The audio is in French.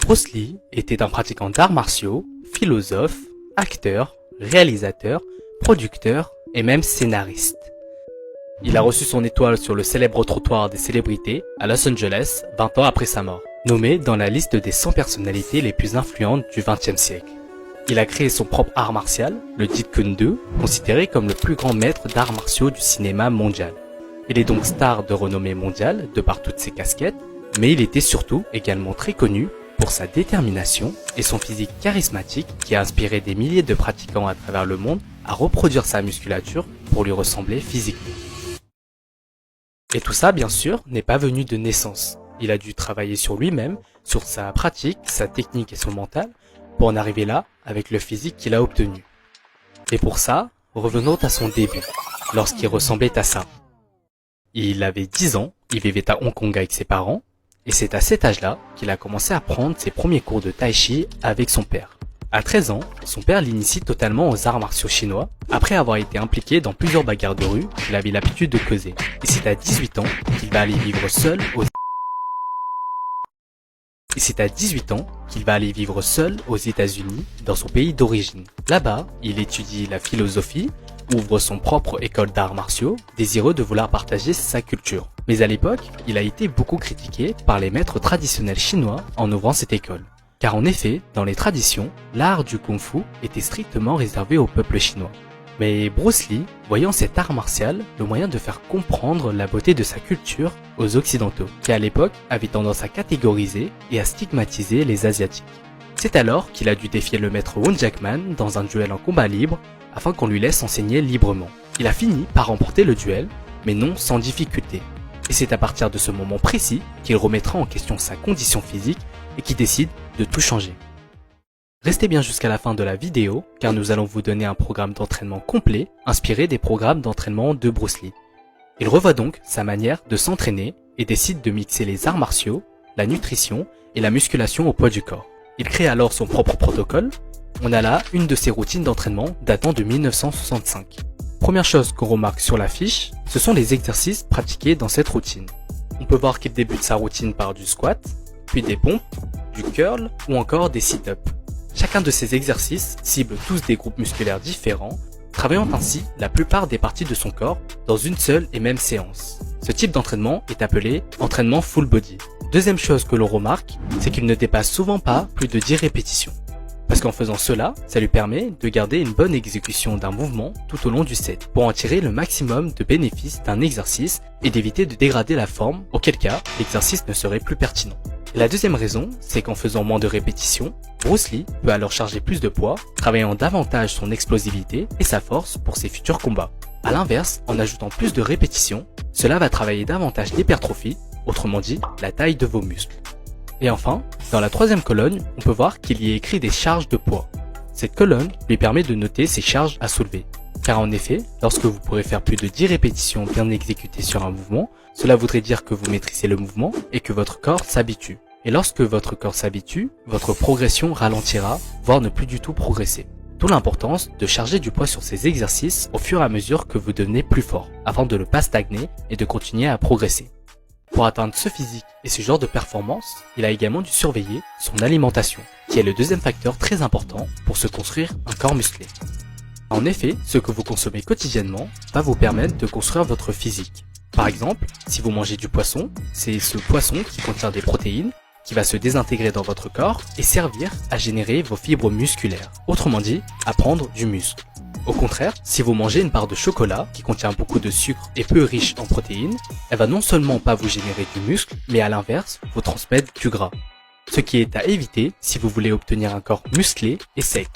Bruce Lee était un pratiquant d'arts martiaux, philosophe, acteur, réalisateur, producteur et même scénariste. Il a reçu son étoile sur le célèbre trottoir des célébrités à Los Angeles 20 ans après sa mort, nommé dans la liste des 100 personnalités les plus influentes du XXe siècle. Il a créé son propre art martial, le Jeet Kune Do, considéré comme le plus grand maître d'arts martiaux du cinéma mondial. Il est donc star de renommée mondiale de par toutes ses casquettes, mais il était surtout également très connu pour sa détermination et son physique charismatique qui a inspiré des milliers de pratiquants à travers le monde à reproduire sa musculature pour lui ressembler physiquement. Et tout ça, bien sûr, n'est pas venu de naissance. Il a dû travailler sur lui-même, sur sa pratique, sa technique et son mental, pour en arriver là avec le physique qu'il a obtenu. Et pour ça, revenons à son début, lorsqu'il ressemblait à ça. Il avait 10 ans, il vivait à Hong Kong avec ses parents, et c'est à cet âge-là qu'il a commencé à prendre ses premiers cours de tai chi avec son père. À 13 ans, son père l'initie totalement aux arts martiaux chinois, après avoir été impliqué dans plusieurs bagarres de rue qu'il avait l'habitude de causer. Et c'est à 18 ans qu'il va aller vivre seul aux États-Unis, dans son pays d'origine. Là-bas, il étudie la philosophie, ouvre son propre école d'arts martiaux, désireux de vouloir partager sa culture. Mais à l'époque, il a été beaucoup critiqué par les maîtres traditionnels chinois en ouvrant cette école. Car en effet, dans les traditions, l'art du kung-fu était strictement réservé au peuple chinois. Mais Bruce Lee, voyant cet art martial, le moyen de faire comprendre la beauté de sa culture aux Occidentaux, qui à l'époque avaient tendance à catégoriser et à stigmatiser les Asiatiques. C'est alors qu'il a dû défier le maître Won Jackman dans un duel en combat libre, afin qu'on lui laisse enseigner librement. Il a fini par remporter le duel, mais non sans difficulté. Et c'est à partir de ce moment précis qu'il remettra en question sa condition physique et qu'il décide de tout changer. Restez bien jusqu'à la fin de la vidéo, car nous allons vous donner un programme d'entraînement complet, inspiré des programmes d'entraînement de Bruce Lee. Il revoit donc sa manière de s'entraîner et décide de mixer les arts martiaux, la nutrition et la musculation au poids du corps. Il crée alors son propre protocole. On a là une de ses routines d'entraînement datant de 1965. Première chose qu'on remarque sur la fiche, ce sont les exercices pratiqués dans cette routine. On peut voir qu'il débute sa routine par du squat, puis des pompes, du curl ou encore des sit-ups. Chacun de ces exercices cible tous des groupes musculaires différents, travaillant ainsi la plupart des parties de son corps dans une seule et même séance. Ce type d'entraînement est appelé entraînement full body. Deuxième chose que l'on remarque, c'est qu'il ne dépasse souvent pas plus de 10 répétitions. Parce qu'en faisant cela, ça lui permet de garder une bonne exécution d'un mouvement tout au long du set, pour en tirer le maximum de bénéfices d'un exercice et d'éviter de dégrader la forme, auquel cas l'exercice ne serait plus pertinent. Et la deuxième raison, c'est qu'en faisant moins de répétitions, Bruce Lee peut alors charger plus de poids, travaillant davantage son explosivité et sa force pour ses futurs combats. A l'inverse, en ajoutant plus de répétitions, cela va travailler davantage l'hypertrophie, autrement dit la taille de vos muscles. Et enfin, dans la troisième colonne, on peut voir qu'il y est écrit des charges de poids. Cette colonne lui permet de noter ses charges à soulever. Car en effet, lorsque vous pourrez faire plus de 10 répétitions bien exécutées sur un mouvement, cela voudrait dire que vous maîtrisez le mouvement et que votre corps s'habitue. Et lorsque votre corps s'habitue, votre progression ralentira, voire ne plus du tout progresser. D'où l'importance de charger du poids sur ces exercices au fur et à mesure que vous devenez plus fort, afin de ne pas stagner et de continuer à progresser. Pour atteindre ce physique et ce genre de performance, il a également dû surveiller son alimentation, qui est le deuxième facteur très important pour se construire un corps musclé. En effet, ce que vous consommez quotidiennement va vous permettre de construire votre physique. Par exemple, si vous mangez du poisson, c'est ce poisson qui contient des protéines qui va se désintégrer dans votre corps et servir à générer vos fibres musculaires. Autrement dit, à prendre du muscle. Au contraire, si vous mangez une barre de chocolat qui contient beaucoup de sucre et peu riche en protéines, elle va non seulement pas vous générer du muscle, mais à l'inverse, vous transmettre du gras. Ce qui est à éviter si vous voulez obtenir un corps musclé et sec.